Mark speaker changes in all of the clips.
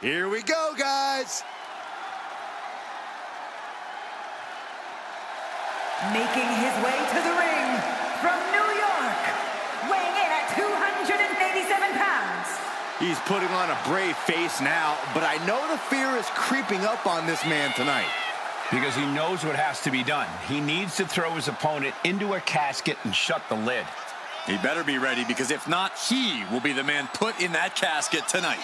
Speaker 1: Here we go, guys.
Speaker 2: Making his way to the ring from New York, weighing in at 287 pounds.
Speaker 1: He's putting on a brave face now, but I know the fear is creeping up on this man tonight.
Speaker 3: Because he knows what has to be done. He needs to throw his opponent into a casket and shut the lid.
Speaker 4: He better be ready, because if not, he will be the man put in that casket tonight.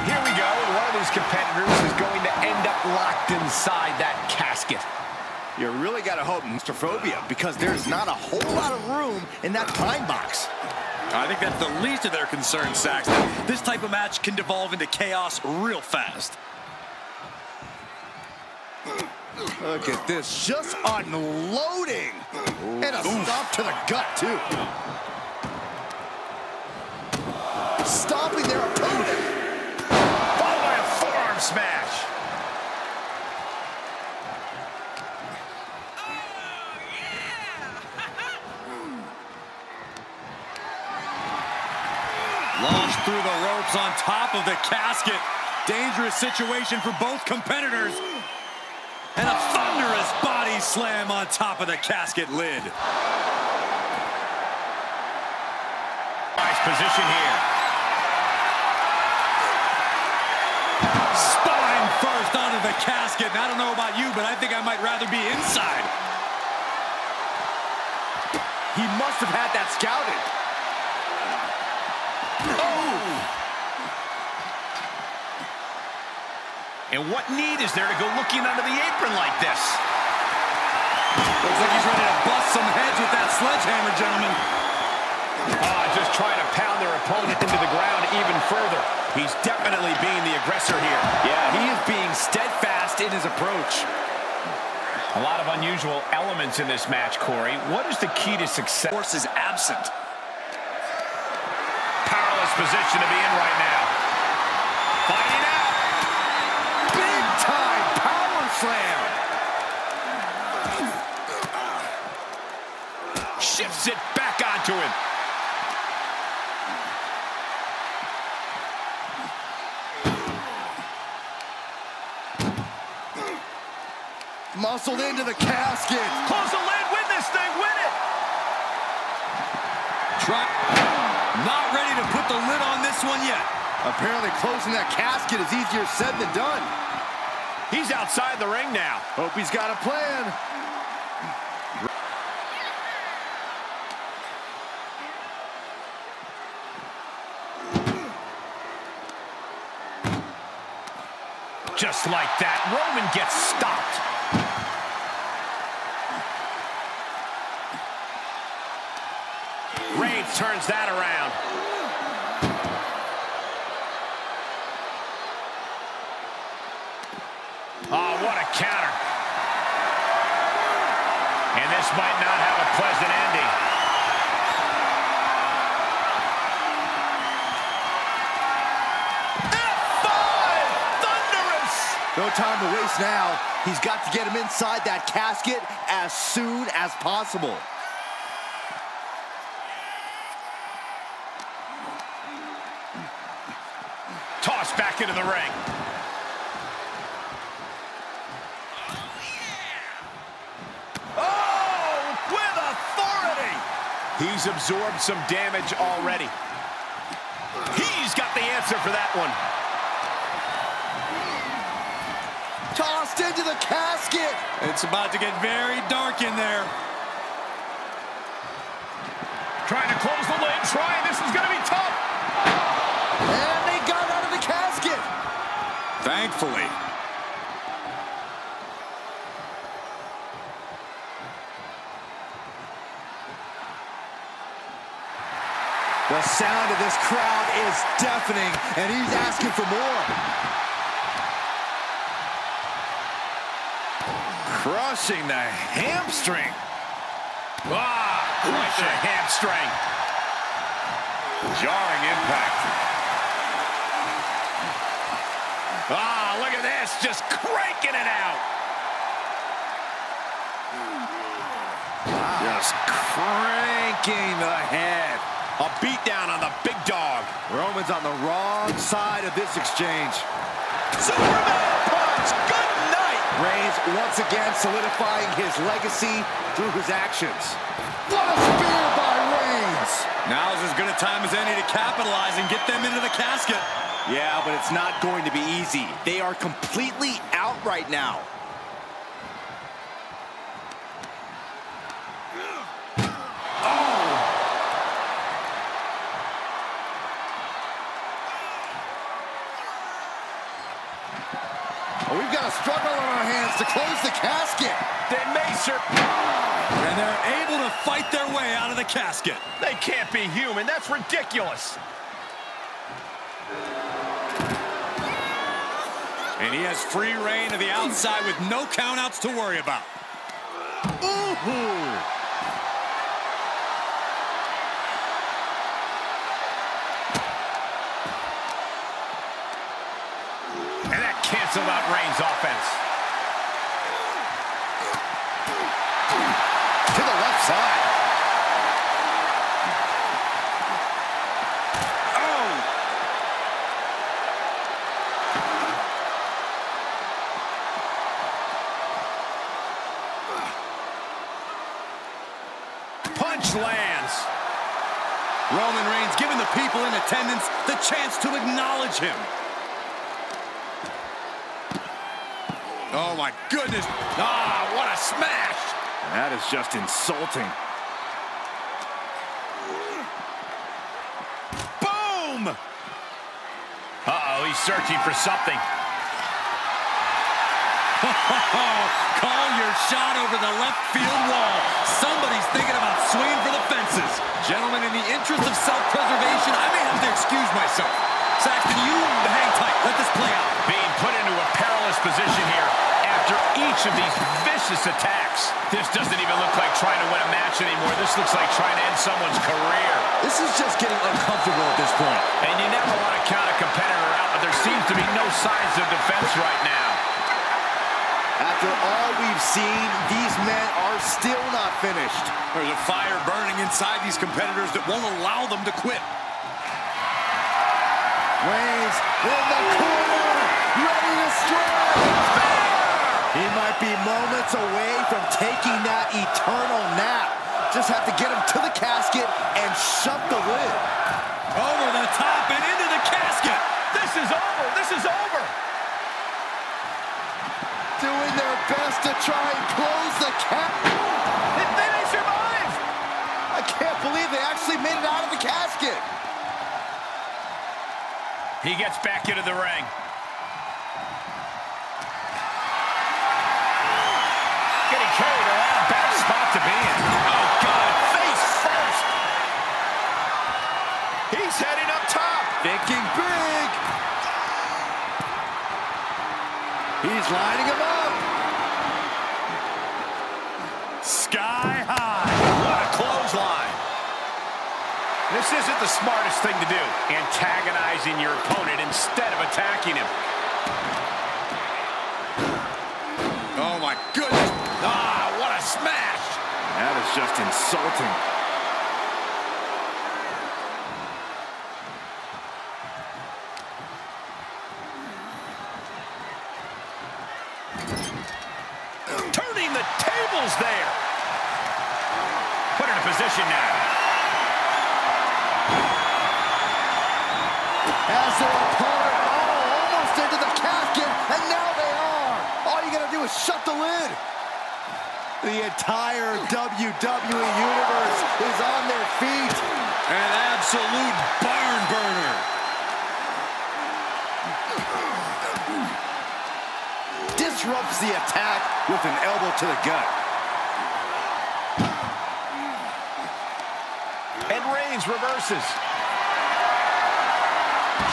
Speaker 3: Here we go, and one of these competitors is going to end up locked inside that casket.
Speaker 1: You really got to hope, Mr. Phobia, because there's not a whole lot of room in that pine box.
Speaker 4: I think that's the least of their concerns, Saxton. This type of match can devolve into chaos real fast.
Speaker 1: Look at this, just unloading. And a stomp to the gut, too. Stomping their opponent.
Speaker 3: Followed by a forearm smash.
Speaker 4: Launched through the ropes on top of the casket. Dangerous situation for both competitors. And a thunderous body slam on top of the casket lid.
Speaker 3: Nice position here.
Speaker 4: Spine first onto the casket. And I don't know about you, but I think I might rather be inside.
Speaker 1: He must have had that scouted.
Speaker 3: And what need is there to go looking under the apron like this?
Speaker 4: Looks like he's ready to bust some heads with that sledgehammer, gentlemen.
Speaker 3: Just trying to pound their opponent into the ground even further. He's definitely being the aggressor here.
Speaker 1: Yeah, he is being steadfast in his approach.
Speaker 3: A lot of unusual elements in this match, Corey. What is the key to success?
Speaker 4: Force is absent.
Speaker 3: Powerless position to be in right now. Fighting out.
Speaker 1: Big time power slam.
Speaker 3: Shifts it back onto him.
Speaker 1: Muscled into the casket.
Speaker 3: Close the lid, win this thing, win it.
Speaker 4: Not ready to put the lid on this one yet.
Speaker 1: Apparently closing that casket is easier said than done.
Speaker 3: He's outside the ring now.
Speaker 1: Hope he's got a plan.
Speaker 3: Just like that, Roman gets stopped. Reigns turns that around. Oh, what a counter. And this might not have a pleasant ending.
Speaker 1: No time to waste now. He's got to get him inside that casket as soon as possible.
Speaker 3: tossed back into the ring. Oh, with authority. He's absorbed some damage already. He's got the answer for that one.
Speaker 1: Tossed into the casket.
Speaker 4: It's about to get very dark in there.
Speaker 3: Trying to close the lid, this is gonna be tough.
Speaker 1: And they got out of the casket.
Speaker 4: Thankfully.
Speaker 1: The sound of this crowd is deafening, and he's asking for more. Crushing the hamstring.
Speaker 3: Right to the hamstring.
Speaker 1: Jarring impact.
Speaker 3: Look at this, just cranking it out.
Speaker 1: Just cranking the head.
Speaker 3: A beatdown on the big dog.
Speaker 1: Roman's on the wrong side of this exchange.
Speaker 3: Superman punch, good night.
Speaker 1: Reigns once again solidifying his legacy through his actions. What a spear by Reigns!
Speaker 4: Now's as good a time as any to capitalize and get them into the casket.
Speaker 1: Yeah, but it's not going to be easy. They are completely out right now. We've got a struggle on our hands to close the casket.
Speaker 3: They may
Speaker 4: And they're able to fight their way out of the casket.
Speaker 3: They can't be human. That's ridiculous.
Speaker 4: And he has free reign to the outside with no countouts to worry about.
Speaker 1: Ooh.
Speaker 3: And that canceled out Reigns' offense.
Speaker 1: To the left side. Oh!
Speaker 3: Punch lands.
Speaker 4: Roman Reigns giving the people in attendance the chance to acknowledge him. Oh, my goodness.
Speaker 3: What a smash.
Speaker 1: That is just insulting.
Speaker 3: Boom! He's searching for something.
Speaker 4: Call your shot over the left field wall. Somebody's thinking about swinging for the fences. Gentlemen, in the interest of self-preservation, I may have to excuse myself. Saxton, you hang tight. Let this play out.
Speaker 3: Being put into a perilous position here after each of these vicious attacks. This doesn't even look like trying to win a match anymore. This looks like trying to end someone's career.
Speaker 1: This is just getting uncomfortable at this point.
Speaker 3: And you never want to count a competitor out, but there seems to be no signs of defense right now.
Speaker 1: After all we've seen, these men are still not finished.
Speaker 4: There's a fire burning inside these competitors that won't allow them to quit.
Speaker 1: Reigns in the corner, ready to strike. He might be moments away from taking that eternal nap. Just have to get him to the casket and shut the lid.
Speaker 4: Over the top and into the casket.
Speaker 3: This is over. This is over.
Speaker 1: Doing their best to try and close the casket.
Speaker 3: They survived.
Speaker 1: I can't believe they actually made it out of the casket.
Speaker 3: He gets back into the ring. Getting carried around, bad spot to be in. Oh, God, face first. He's heading up top.
Speaker 1: Thinking big. He's lining him up.
Speaker 4: Sky high.
Speaker 3: What a clothesline. This isn't the smartest thing to do, antagonizing your opponent instead of attacking him.
Speaker 4: Oh, my goodness.
Speaker 3: What a smash.
Speaker 1: That is just insulting.
Speaker 3: the tables there. Put in a position now.
Speaker 1: As their opponent, almost into the casket, and now they are. All you gotta do is shut the lid. The entire WWE Universe is on their feet.
Speaker 4: An absolute barn burner.
Speaker 1: Disrupts the attack with an elbow to the gut.
Speaker 3: And Reigns reverses.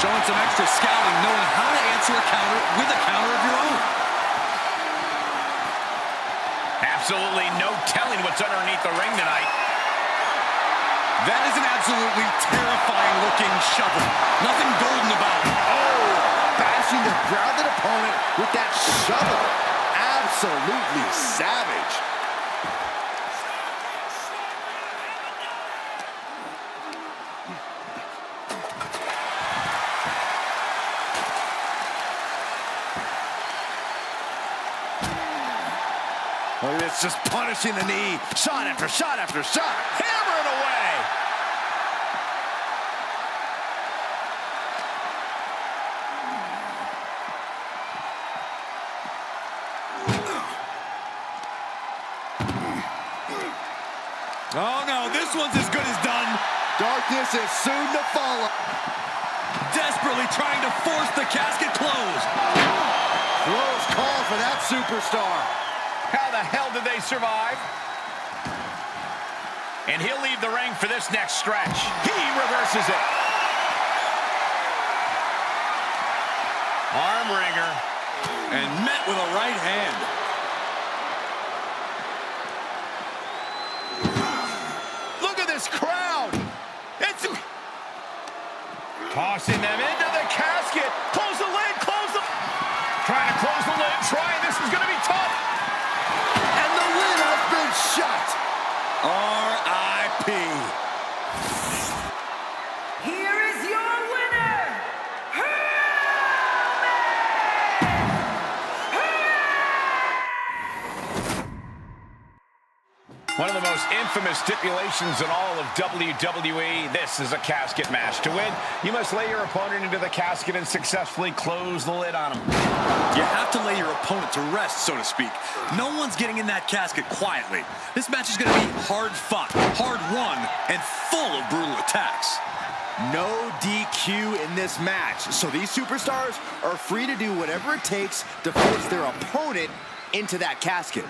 Speaker 4: Showing some extra scouting, knowing how to answer a counter with a counter of your own.
Speaker 3: Absolutely no telling what's underneath the ring tonight.
Speaker 4: That is an absolutely terrifying-looking shovel. Nothing golden about it.
Speaker 1: Oh, bashing the grounded opponent with that shovel. Absolutely savage. Look at this, just punishing the knee. Shot after shot after shot.
Speaker 3: Hammer it away.
Speaker 4: Oh, no, this one's as good as done.
Speaker 1: Darkness is soon to follow.
Speaker 4: Desperately trying to force the casket closed.
Speaker 1: Close call for that superstar.
Speaker 3: How the hell did they survive? And he'll leave the ring for this next stretch. He reverses it. Arm wringer.
Speaker 4: And met with a right hand.
Speaker 3: Look at this crowd. It's tossing them into the casket. Close the lid, close the... Trying to close the lid, this is going to be tough.
Speaker 1: And the lid has been shut.
Speaker 4: R.I.P.
Speaker 2: Here is your winner,
Speaker 3: One of the most infamous stipulations in all of WWE. This is a casket match. To win, you must lay your opponent into the casket and successfully close the lid on him.
Speaker 4: You have to lay your opponent to rest, so to speak. No one's getting in that casket quietly. This match is going to be hard fought, hard won, and full of brutal attacks.
Speaker 1: No DQ in this match, so these superstars are free to do whatever it takes to force their opponent into that casket.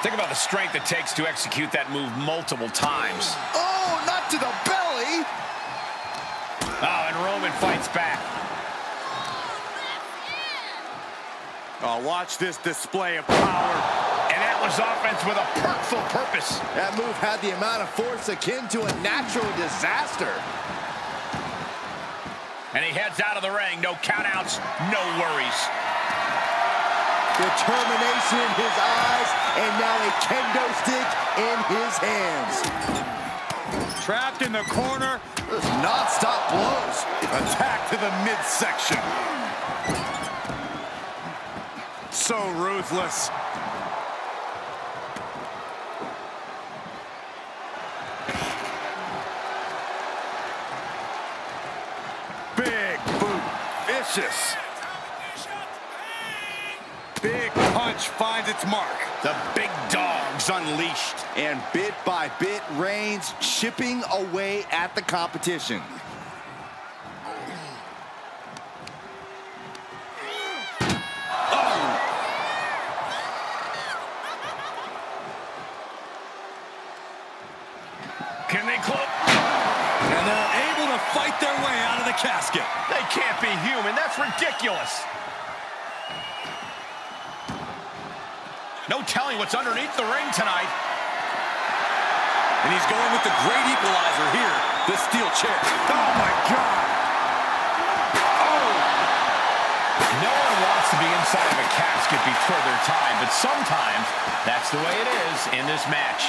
Speaker 3: Think about the strength it takes to execute that move multiple times.
Speaker 1: Oh, not to the belly!
Speaker 3: Oh, and Roman fights back.
Speaker 4: Oh, watch this display of power.
Speaker 3: And that was offense with a hurtful purpose.
Speaker 1: That move had the amount of force akin to a natural disaster.
Speaker 3: And he heads out of the ring. No countouts, no worries.
Speaker 1: Determination in his eyes, and now a kendo stick in his hands.
Speaker 4: Trapped in the corner.
Speaker 1: There's non-stop blows.
Speaker 4: Attack to the midsection. So ruthless. Big boot. Vicious. Big punch finds its mark.
Speaker 3: The big dog's unleashed.
Speaker 1: And bit by bit, Reigns chipping away at the competition.
Speaker 3: Can they close?
Speaker 4: And they're able to fight their way out of the casket.
Speaker 3: They can't be human. That's ridiculous. No telling what's underneath the ring tonight.
Speaker 4: And he's going with the great equalizer here, the steel chair.
Speaker 3: Oh, my God. Oh. No one wants to be inside of a casket before their time, but sometimes that's the way it is in this match.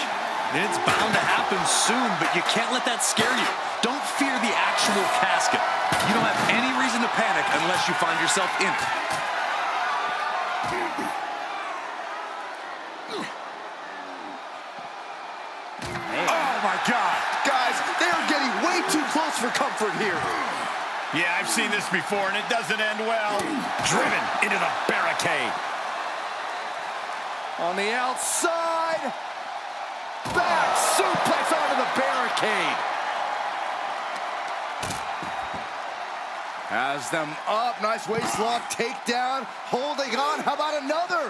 Speaker 4: It's bound to happen soon, but you can't let that scare you. Don't fear the actual casket. You don't have any reason to panic unless you find yourself in it.
Speaker 1: Oh, my God. Guys, they are getting way too close for comfort here.
Speaker 3: Yeah, I've seen this before, and it doesn't end well. Driven into the barricade.
Speaker 1: On the outside. Back suplex onto the barricade. Has them up. Nice waistlock takedown. Holding on. How about another?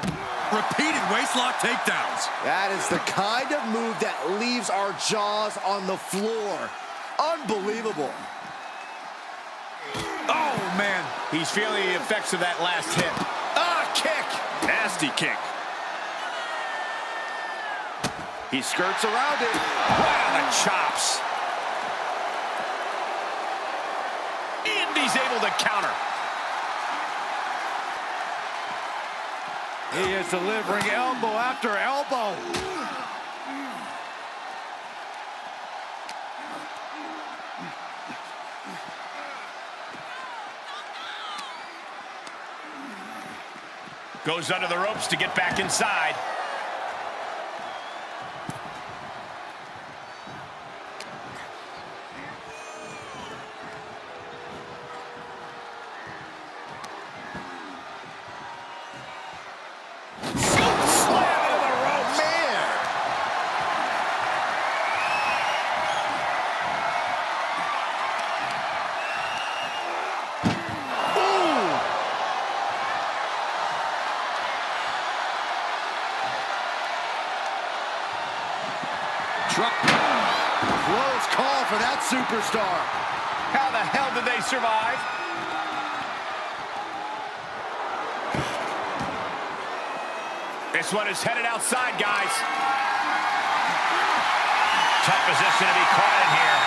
Speaker 4: Repeated waistlock takedowns.
Speaker 1: That is the kind of move that leaves our jaws on the floor. Unbelievable.
Speaker 3: Oh, man. He's feeling the effects of that last hit. Ah, kick. Nasty kick.
Speaker 1: He skirts around it.
Speaker 3: Wow, the chops. And he's able to counter.
Speaker 1: He is delivering elbow after elbow.
Speaker 3: Goes under the ropes to get back inside.
Speaker 1: Close call for that superstar.
Speaker 3: How the hell did they survive? This one is headed outside, guys. Tough position to be caught in here.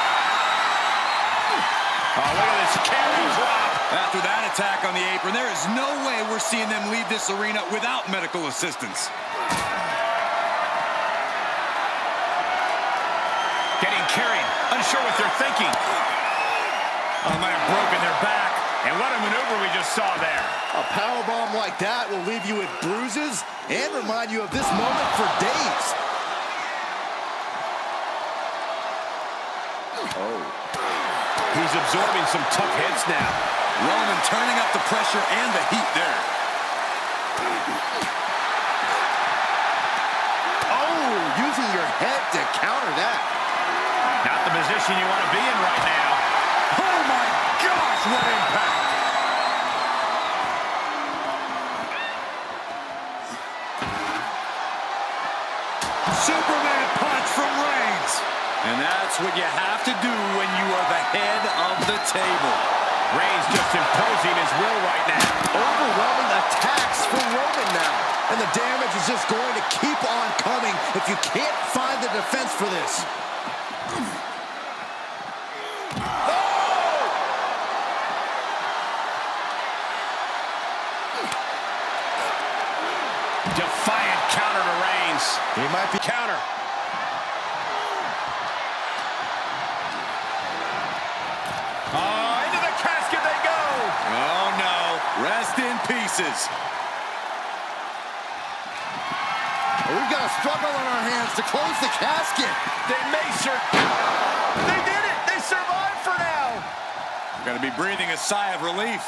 Speaker 3: Oh, look at this carry drop.
Speaker 4: After that attack on the apron, there is no way we're seeing them leave this arena without medical assistance.
Speaker 3: Getting carried, unsure what they're thinking. Oh, might have broken their back. And what a maneuver we just saw there.
Speaker 1: A powerbomb like that will leave you with bruises and remind you of this moment for days. Oh.
Speaker 3: He's absorbing some tough hits now.
Speaker 4: Roman turning up the pressure and the heat there.
Speaker 1: Oh, using your head to counter that.
Speaker 3: Not the position you want to be in right now.
Speaker 1: Oh my gosh, what impact!
Speaker 4: Superman punch from Reigns. And that's what you have to do when you are the head of the table.
Speaker 3: Reigns just imposing his will right now.
Speaker 1: Overwhelming attacks for Roman now. And the damage is just going to keep on coming if you can't find the defense for this.
Speaker 3: Defiant counter to Reigns.
Speaker 1: He might be
Speaker 3: Counter. Oh, into the casket they go.
Speaker 4: Oh, no. Rest in pieces.
Speaker 1: We've got a struggle on our hands to close the casket.
Speaker 3: They may They did it. They survived for now.
Speaker 4: Got to be breathing a sigh of relief.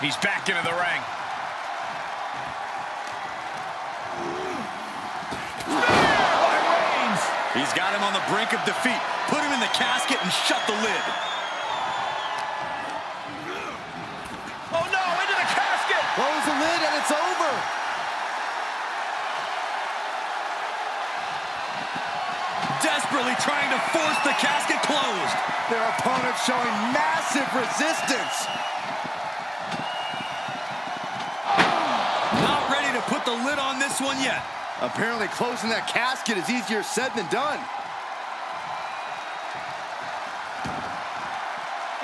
Speaker 3: He's back into the ring. By Reigns.
Speaker 4: He's got him on the brink of defeat. Put him in the casket and shut the lid.
Speaker 3: Oh no, into the casket.
Speaker 1: Close the lid and it's over.
Speaker 4: Desperately trying to force the casket closed.
Speaker 1: Their opponent showing massive resistance.
Speaker 4: Not ready to put the lid on this one yet.
Speaker 1: Apparently closing that casket is easier said than done.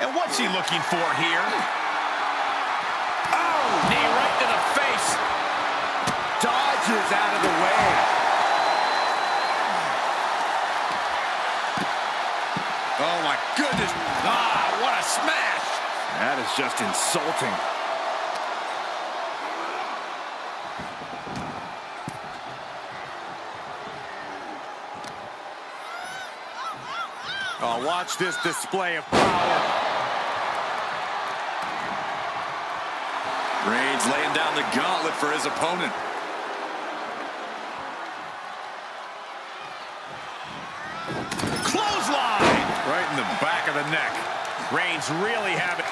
Speaker 3: And what's he looking for here? Oh, knee right to the face.
Speaker 4: inches out of the way. Oh, my goodness. Ah, what a smash.
Speaker 1: That is just insulting.
Speaker 4: Oh, watch this display of power. Reigns laying down the gauntlet for his opponent. Clothesline! Right in the back of the neck.
Speaker 3: Reigns really having...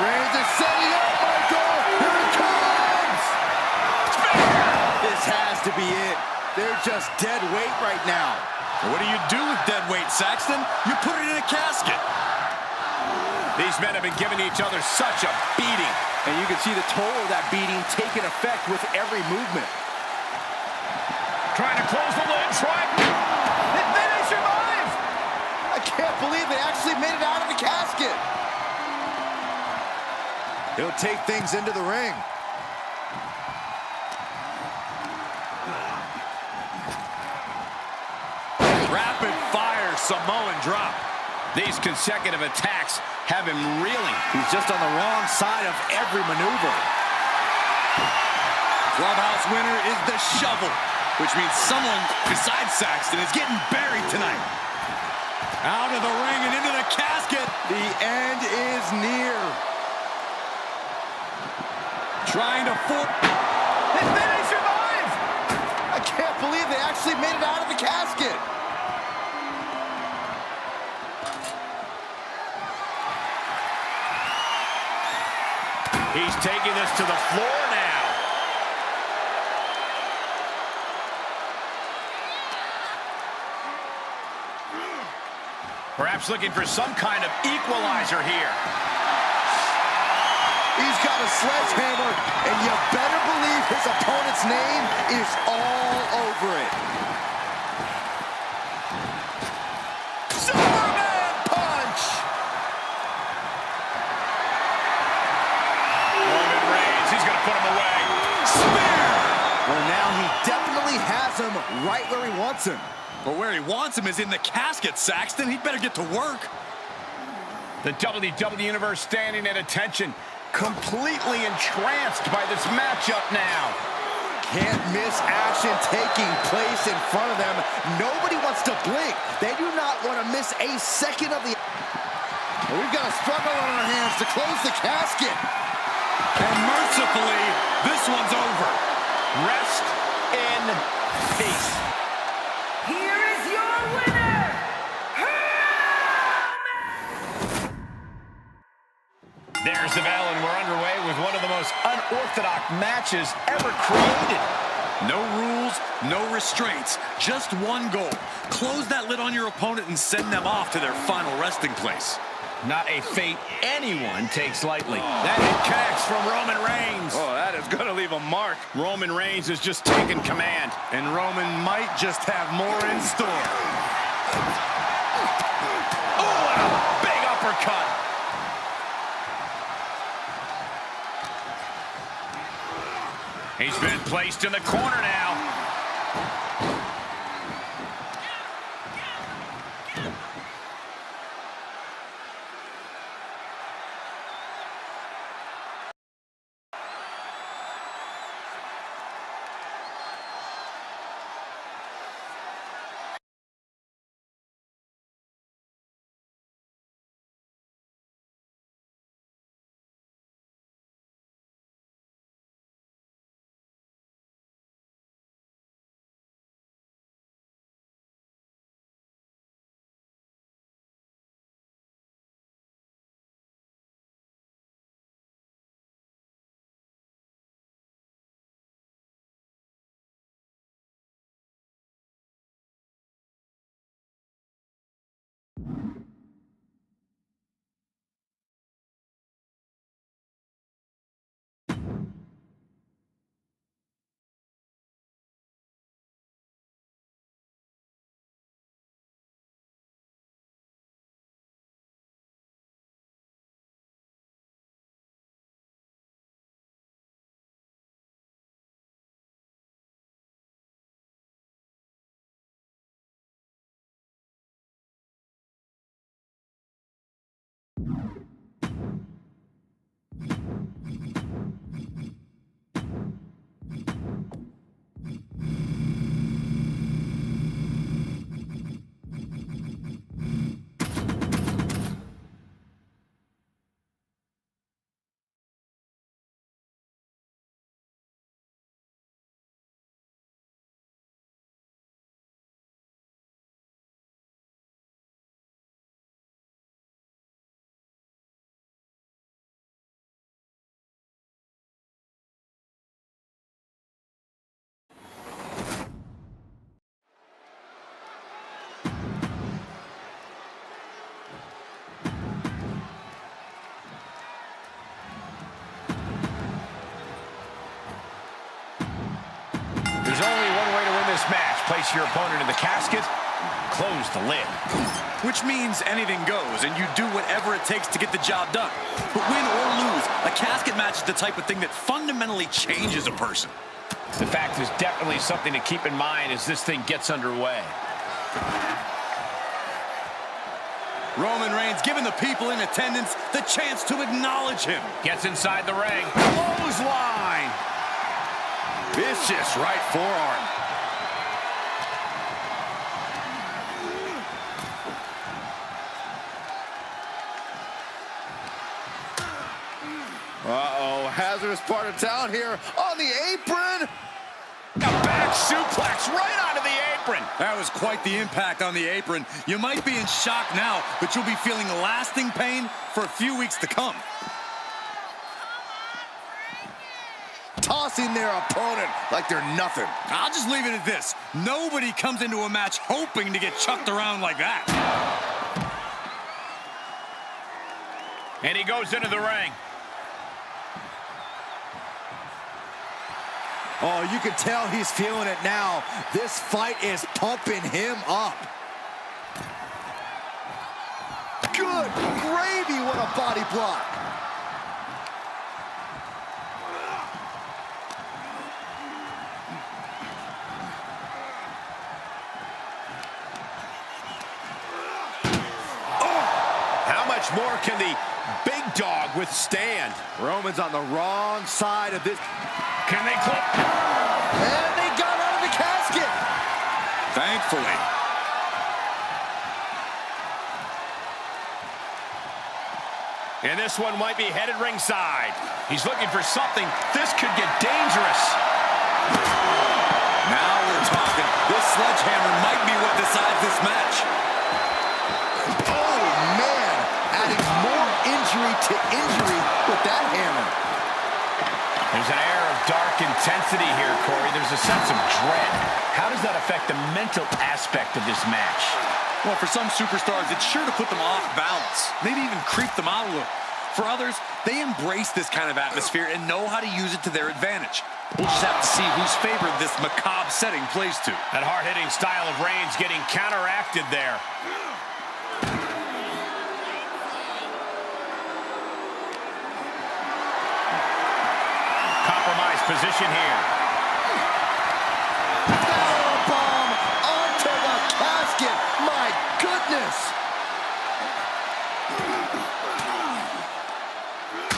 Speaker 1: Reigns is setting up, Michael! Here it comes! This has to be it. They're just dead weight right now.
Speaker 4: What do you do with dead weight, Saxton? You put it in a casket.
Speaker 3: These men have been giving each other such a beating.
Speaker 1: And you can see the toll of that beating taking effect with every movement.
Speaker 3: Trying to close the lid,
Speaker 1: And then they survived! I can't believe they actually made it out of the casket. He'll take things into the ring.
Speaker 4: Rapid fire Samoan drop.
Speaker 3: These consecutive attacks have him reeling.
Speaker 1: He's just on the wrong side of every maneuver.
Speaker 4: Clubhouse winner is the shovel, which means someone besides Saxton is getting buried tonight. Out of the ring and into the casket.
Speaker 1: The end is near.
Speaker 4: Trying to
Speaker 1: And then they survived! I can't believe they actually made it out of the casket.
Speaker 3: He's taking this to the floor now. Perhaps looking for some kind of equalizer here.
Speaker 1: He's got a sledgehammer, and you better believe his opponent's name is all over it. Superman punch!
Speaker 3: Roman Reigns, he's going to put him away.
Speaker 1: Spear! Well, now he definitely has him right where he wants him.
Speaker 4: But where he wants him is in the casket, Saxton. He'd better get to work.
Speaker 3: The WWE Universe standing at attention, completely entranced by this matchup now.
Speaker 1: Can't miss action taking place in front of them. Nobody wants to blink. They do not want to miss a second of the... We've got a struggle on our hands to close the casket.
Speaker 4: And mercifully, this one's over.
Speaker 3: Rest in peace.
Speaker 2: Here is your winner,
Speaker 3: There's the bell, and we're underway with one of the most unorthodox matches ever created.
Speaker 4: No rules, no restraints, just one goal. Close that lid on your opponent and send them off to their final resting place.
Speaker 3: Not a fate anyone takes lightly. That hit connects from Roman Reigns.
Speaker 1: Oh, that is going to leave a mark.
Speaker 3: Roman Reigns is just taking command.
Speaker 4: And Roman might just have more in store.
Speaker 3: Oh, and a big uppercut. He's been placed in the corner now. place your opponent in the casket, close the lid.
Speaker 4: Which means anything goes, and you do whatever it takes to get the job done. But win or lose, a casket match is the type of thing that fundamentally changes a person.
Speaker 3: The fact is definitely something to keep in mind as this thing gets underway.
Speaker 4: Roman Reigns giving the people in attendance the chance to acknowledge him.
Speaker 3: Gets inside the ring.
Speaker 1: Clothesline. Vicious right forearm. Uh-oh, hazardous part of town here on the apron.
Speaker 3: A back suplex right onto the apron.
Speaker 4: That was quite the impact on the apron. You might be in shock now, but you'll be feeling lasting pain for a few weeks to come.
Speaker 1: Tossing their opponent like they're nothing.
Speaker 4: I'll just leave it at this. Nobody comes into a match hoping to get chucked around like that.
Speaker 3: And he goes into the ring.
Speaker 1: Oh, you can tell he's feeling it now. This fight is pumping him up. Good gravy, what a body block.
Speaker 3: How much more can the big dog withstand?
Speaker 1: Roman's on the wrong side of this.
Speaker 3: Can they clip?
Speaker 1: And they got out of the casket.
Speaker 4: Thankfully.
Speaker 3: And this one might be headed ringside. He's looking for something. This could get dangerous.
Speaker 4: Now we're talking. This sledgehammer might be what decides this match.
Speaker 1: Oh, man. Adding more injury to injury with that hammer.
Speaker 3: There's an air of dark intensity here, Corey. There's a sense of dread. How does that affect the mental aspect of this match?
Speaker 4: Well, for some superstars, it's sure to put them off balance. Maybe even creep them out a little. For others, they embrace this kind of atmosphere and know how to use it to their advantage. We'll just have to see whose favor this macabre setting plays to.
Speaker 3: That hard-hitting style of Reigns getting counteracted there. Compromised position here.
Speaker 1: Powerbomb onto the casket. My goodness.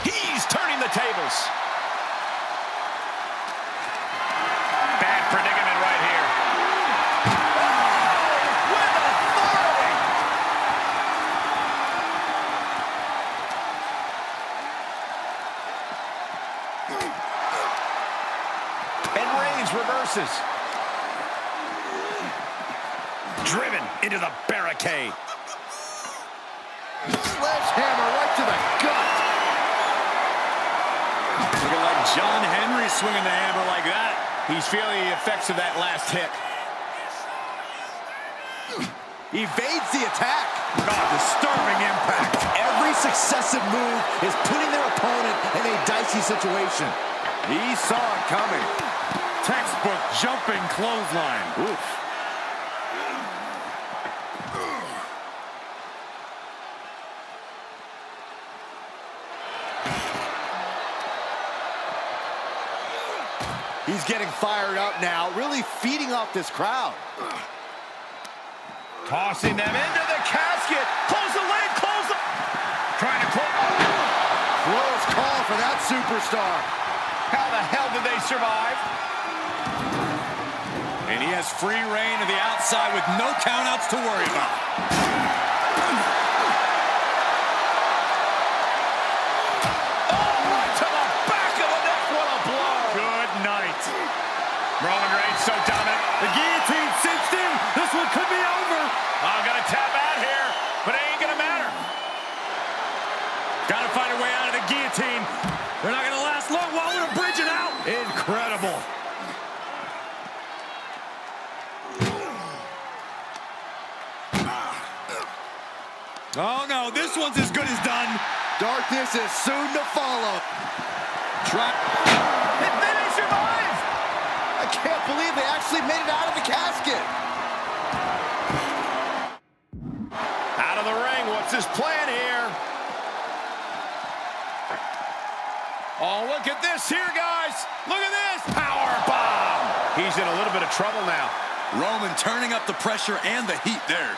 Speaker 3: He's turning the tables. Bad predicament right here. Oh, with authority. And Reigns reverses. Driven into the barricade.
Speaker 1: Sledgehammer right to the gut.
Speaker 4: Looking like John Henry swinging the hammer like that.
Speaker 3: He's feeling the effects of that last hit.
Speaker 1: Evades the attack.
Speaker 3: Oh, disturbing impact.
Speaker 1: Every successive move is putting their opponent in a dicey situation. He saw it coming.
Speaker 4: Textbook jumping clothesline.
Speaker 1: Oof. He's getting fired up now, really feeding off this crowd.
Speaker 3: Tossing them into the casket. Close the lid, close the... Trying to close...
Speaker 1: Close call for that superstar.
Speaker 3: How the hell did they survive?
Speaker 4: And he has free reign to the outside with no countouts to worry about.
Speaker 3: Oh, right to the back of the neck. What a blow. Good night. Roman Reigns so dominant.
Speaker 4: The guillotine cinched in. This one could be over.
Speaker 3: I'm going to tap out here, but it ain't going to matter.
Speaker 4: Got to find a way out of the guillotine. They're not going to last long while they're bridging out.
Speaker 1: Incredible.
Speaker 4: Oh, no, this one's as good as done.
Speaker 1: Darkness is soon to follow.
Speaker 3: Did they survive?
Speaker 1: I can't believe they actually made it out of the casket.
Speaker 3: Out of the ring, what's his plan here? Oh, look at this here, guys. Look at this. Power bomb. He's in a little bit of trouble now.
Speaker 4: Roman turning up the pressure and the heat there.